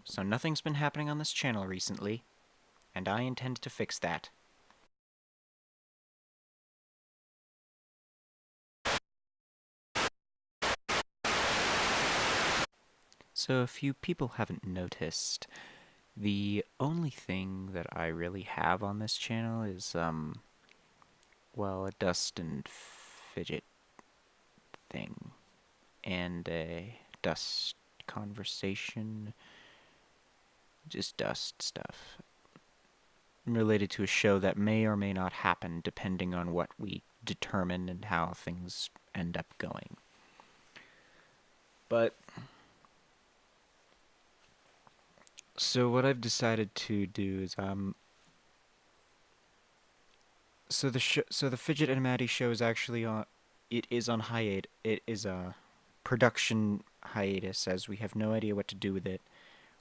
so nothing's been happening on this channel recently, and I intend to fix that. So if you people haven't noticed, the only thing that I really have on this channel is, well, a dust and fidget thing, and a dust conversation, just dust stuff, related to a show that may or may not happen depending on what we determine and how things end up going. But so what I've decided to do is so the Fidget and Maddie show is actually on, it is on hiatus. It is a production hiatus as we have no idea what to do with it.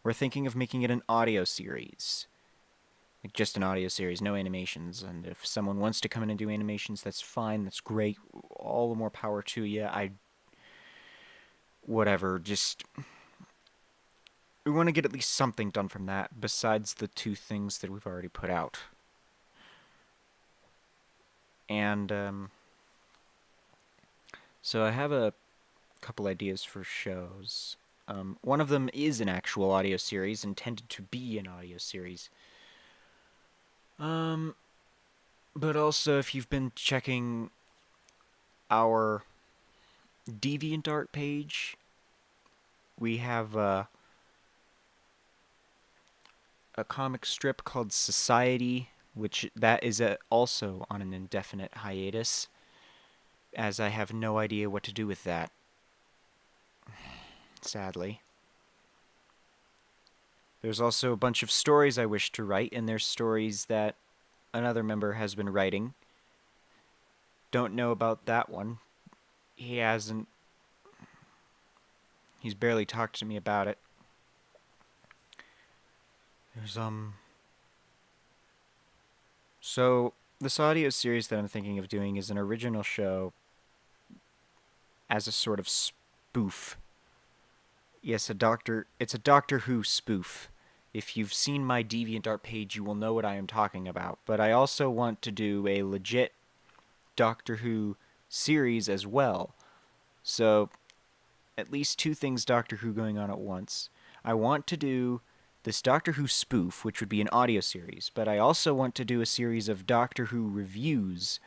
We're thinking of making it an audio series. Like just an audio series, no animations. And if someone wants to come in and do animations, that's fine. That's great. All the more power to you. Whatever, just we want to get at least something done from that besides the two things that we've already put out. And so I have a couple ideas for shows. One of them is an actual audio series, intended to be an audio series. But also, if you've been checking our DeviantArt page, we have a comic strip called Society, which that is also on an indefinite hiatus, as I have no idea what to do with that, sadly. There's also a bunch of stories I wish to write, and there's stories that another member has been writing. Don't know about that one. He hasn't... He's barely talked to me about it. There's, So, this audio series that I'm thinking of doing is an original show as a sort of spoof. Yes, it's a Doctor Who spoof. If you've seen my DeviantArt page, you will know what I am talking about. But I also want to do a legit Doctor Who series as well. So, at least two things Doctor Who going on at once. I want to do this Doctor Who spoof, which would be an audio series, but I also want to do a series of Doctor Who reviews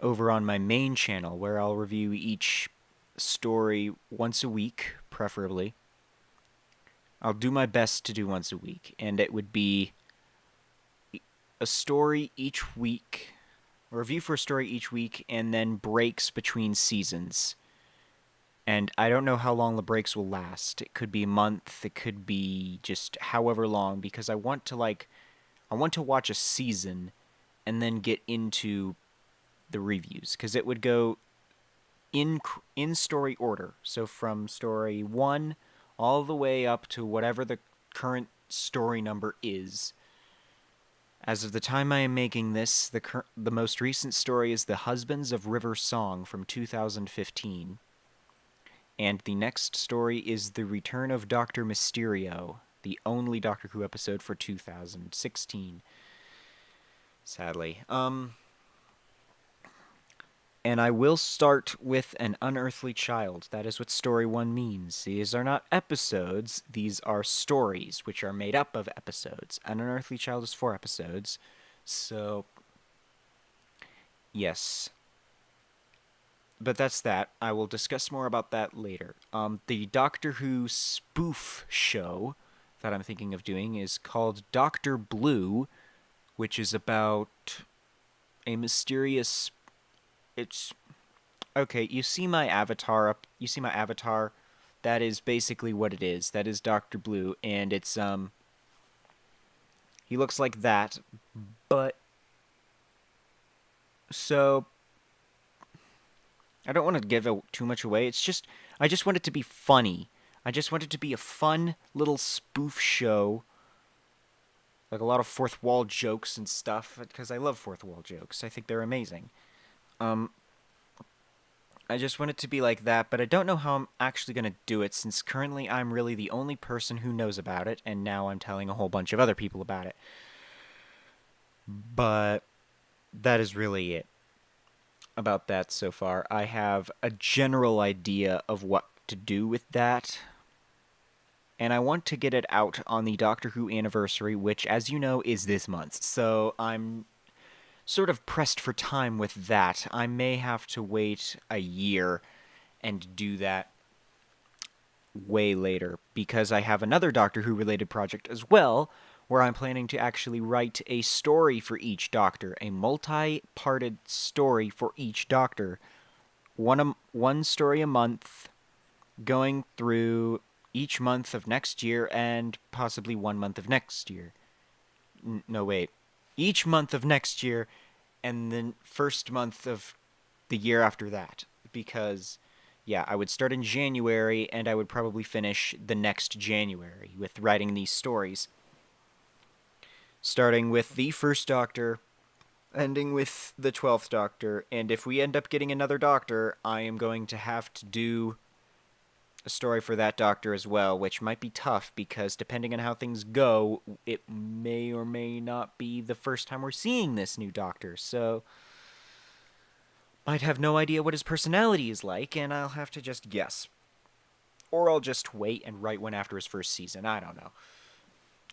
over on my main channel, where I'll review each story once a week, preferably. I'll do my best to do once a week, and it would be a story each week, a review for a story each week, and then breaks between seasons. And I don't know how long the breaks will last. It could be a month, it could be just however long, because I want to watch a season and then get into the reviews, because it would go in story order. So from story 1 all the way up to whatever the current story number is. As of the time I am making this, the most recent story is The Husbands of River Song from 2015. And the next story is The Return of Dr. Mysterio, the only Doctor Who episode for 2016. Sadly. And I will start with An Unearthly Child. That is what story 1 means. These are not episodes, these are stories, which are made up of episodes. An Unearthly Child is 4 episodes. So, yes. But that's that. I will discuss more about that later. The Doctor Who spoof show that I'm thinking of doing is called Doctor Blue, which is about a mysterious... It's... Okay, you see my avatar up... You see my avatar? That is basically what it is. That is Doctor Blue, and it's, he looks like that, but... So... I don't want to give too much away. It's just, I just want it to be funny. I just want it to be a fun little spoof show. Like a lot of fourth wall jokes and stuff, because I love fourth wall jokes. I think they're amazing. I I just want it to be like that, but I don't know how I'm actually going to do it since currently I'm really the only person who knows about it, and now I'm telling a whole bunch of other people about it. But that is really it about that so far. I have a general idea of what to do with that, and I want to get it out on the Doctor Who anniversary, which, as you know, is this month. So I'm sort of pressed for time with that. I may have to wait a year and do that way later because I have another Doctor Who related project as well where I'm planning to actually write a story for each Doctor, a multi-parted story for each Doctor. One story a month going through each month of next year and possibly 1 month of next year. No, wait. Each month of next year and then first month of the year after that. Because, yeah, I would start in January and I would probably finish the next January with writing these stories. Starting with the first Doctor, ending with the 12th Doctor, and if we end up getting another Doctor, I am going to have to do a story for that Doctor as well, which might be tough because depending on how things go, it may or may not be the first time we're seeing this new Doctor, so I'd have no idea what his personality is like, and I'll have to just guess. Or I'll just wait and write one after his first season, I don't know.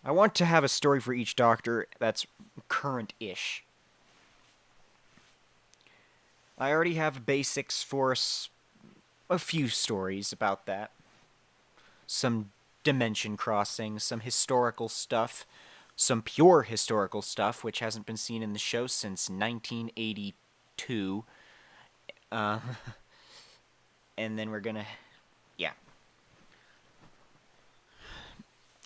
I want to have a story for each Doctor that's current-ish. I already have basics for a few stories about that. Some dimension crossing, some historical stuff, some pure historical stuff, which hasn't been seen in the show since 1982. Uh, and then we're gonna, yeah.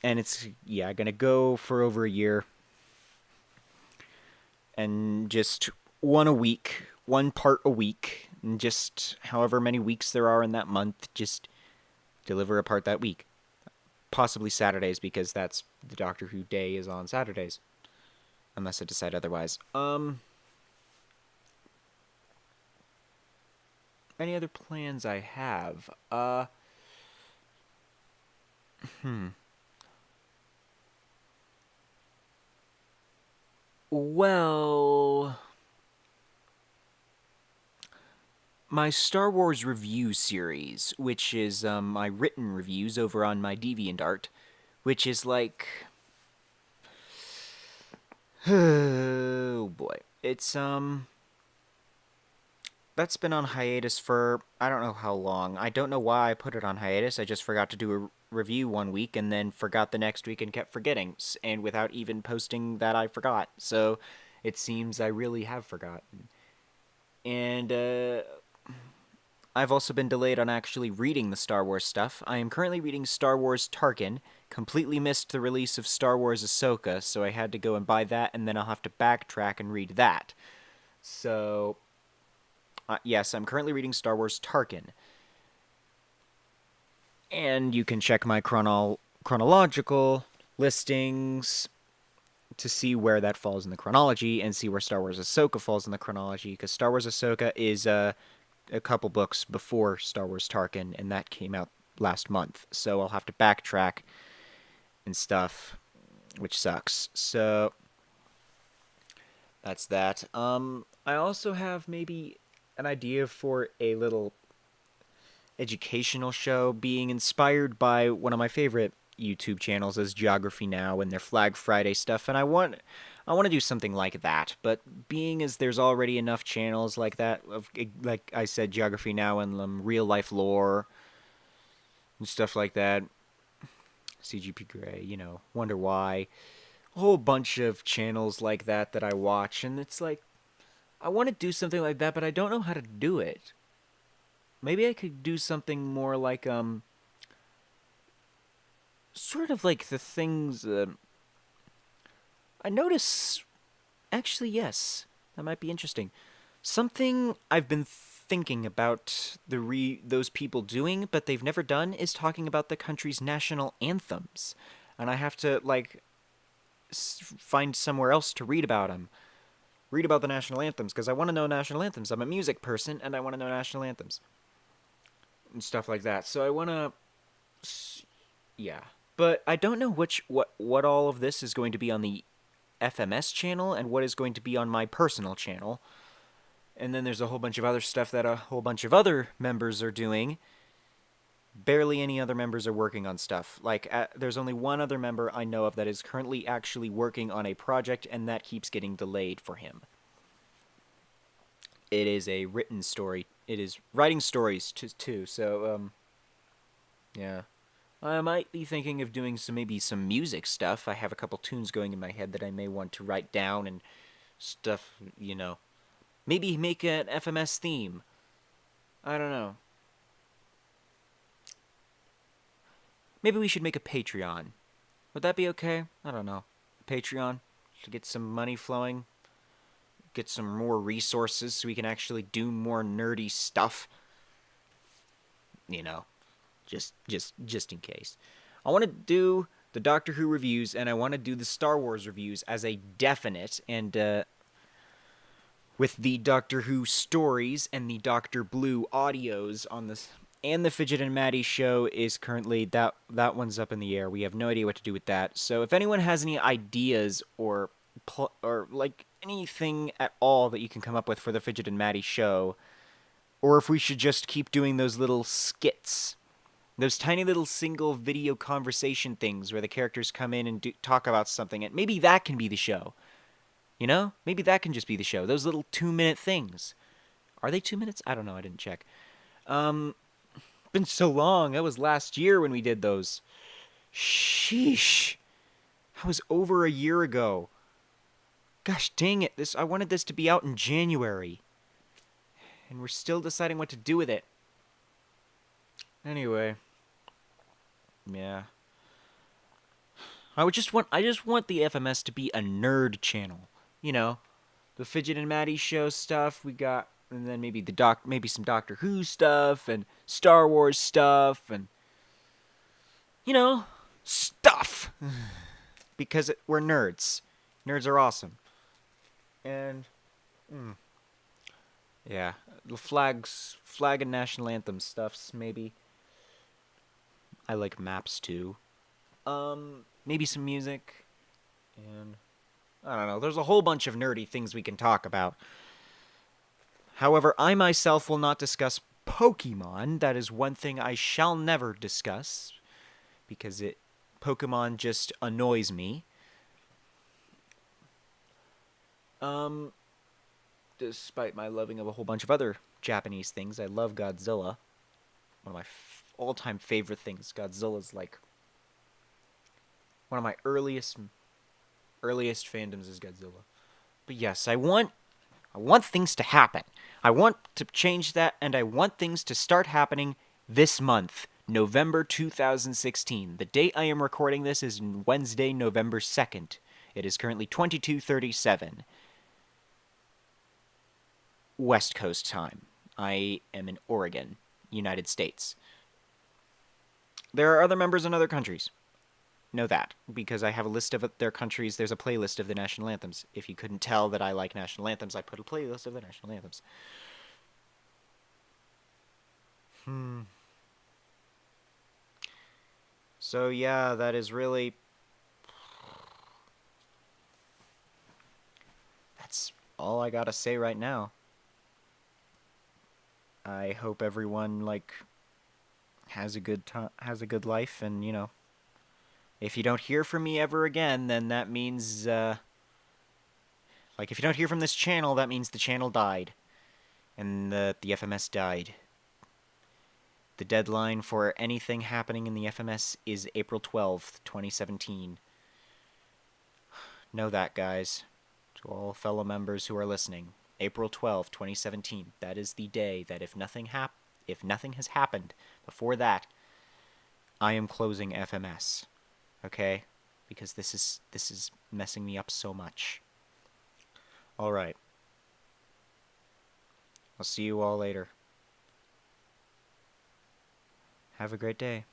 And it's, yeah, gonna go for over a year. And just one a week, one part a week, and just however many weeks there are in that month, just deliver a part that week. Possibly Saturdays because that's the Doctor Who day is on Saturdays. Unless I decide otherwise. Any other plans I have? Well, my Star Wars review series, which is my written reviews over on my DeviantArt, which is like, oh boy, it's that's been on hiatus for I don't know how long. I don't know why I put it on hiatus. I just forgot to do a review one week and then forgot the next week and kept forgetting, and without even posting that I forgot. So it seems I really have forgotten. And I've also been delayed on actually reading the Star Wars stuff. I am currently reading Star Wars Tarkin. Completely missed the release of Star Wars Ahsoka, so I had to go and buy that, and then I'll have to backtrack and read that. So, yes, I'm currently reading Star Wars Tarkin. And you can check my chronological listings to see where that falls in the chronology and see where Star Wars Ahsoka falls in the chronology, because Star Wars Ahsoka is a couple books before Star Wars Tarkin, and that came out last month. So I'll have to backtrack and stuff, which sucks. So that's that. I also have maybe an idea for a little educational show being inspired by one of my favorite YouTube channels as Geography Now and their Flag Friday stuff, and I want to do something like that. But being as there's already enough channels like that, of like I said, Geography Now and real life lore and stuff like that, CGP Grey, Wonder Why, a whole bunch of channels like that I watch, and it's like I want to do something like that, but I don't know how to do it. Maybe I could do something more like sort of like the things I notice. Actually, yes, that might be interesting. Something I've been thinking about those people doing, but they've never done, is talking about the country's national anthems, and I have to like find somewhere else to read about them. Read about the national anthems because I want to know national anthems. I'm a music person and I want to know national anthems. and stuff like that. So I want to, yeah. But I don't know what all of this is going to be on the FMS channel and what is going to be on my personal channel. And then there's a whole bunch of other stuff that a whole bunch of other members are doing. Barely any other members are working on stuff. Like, there's only one other member I know of that is currently actually working on a project, and that keeps getting delayed for him. It is a written story. It is writing stories too. So, yeah. I might be thinking of doing maybe some music stuff. I have a couple tunes going in my head that I may want to write down and stuff, you know. Maybe make an FMS theme. I don't know. Maybe we should make a Patreon. Would that be okay? I don't know. Patreon to get some money flowing, get some more resources so we can actually do more nerdy stuff. You know, just in case. I want to do the Doctor Who reviews and I want to do the Star Wars reviews as a definite, and with the Doctor Who stories and the Doctor Blue audios on this. And the Fidget and Maddie show is currently, that one's up in the air. We have no idea what to do with that. So if anyone has any ideas or like anything at all that you can come up with for the Fidget and Maddie show, or if we should just keep doing those little skits, those tiny little single video conversation things where the characters come in and talk about something, and maybe that can be the show. You know? Maybe that can just be the show. Those little 2-minute things. Are they 2 minutes? I don't know. I didn't check. Been so long. That was last year when we did those. Sheesh. That was over a year ago. Gosh dang it. I wanted this to be out in January. And we're still deciding what to do with it. Anyway. Yeah. I just want the FMS to be a nerd channel. You know, the Fidget and Maddie show stuff we got, and then maybe maybe some Doctor Who stuff and Star Wars stuff, and you know, stuff. Because we're nerds. Nerds are awesome. And yeah, the flag and national anthem stuffs maybe. I like maps too. Maybe some music, and I don't know. There's a whole bunch of nerdy things we can talk about. However, I myself will not discuss Pokemon. That is one thing I shall never discuss, because Pokemon just annoys me. Despite my loving of a whole bunch of other Japanese things, I love Godzilla. One of my all-time favorite things. Godzilla's like one of my earliest fandoms is Godzilla. But yes, I want things to happen. I want to change that, and I want things to start happening this month, November 2016. The date I am recording this is Wednesday, November 2nd. It is currently 22:37 West Coast time. I am in Oregon, United States. There are other members in other countries. Know that, because I have a list of their countries. There's a playlist of the national anthems. If you couldn't tell that I like national anthems, I put a playlist of the national anthems. So yeah, that is really... That's all I gotta say right now. I hope everyone, has a good life, and, you know... If you don't hear from me ever again, then that means, if you don't hear from this channel, that means the channel died. And the FMS died. The deadline for anything happening in the FMS is April 12th, 2017. Know that, guys. To all fellow members who are listening. April 12th, 2017. That is the day that if nothing has happened before that, I am closing FMS. Okay? Because this is messing me up so much. Alright. I'll see you all later. Have a great day.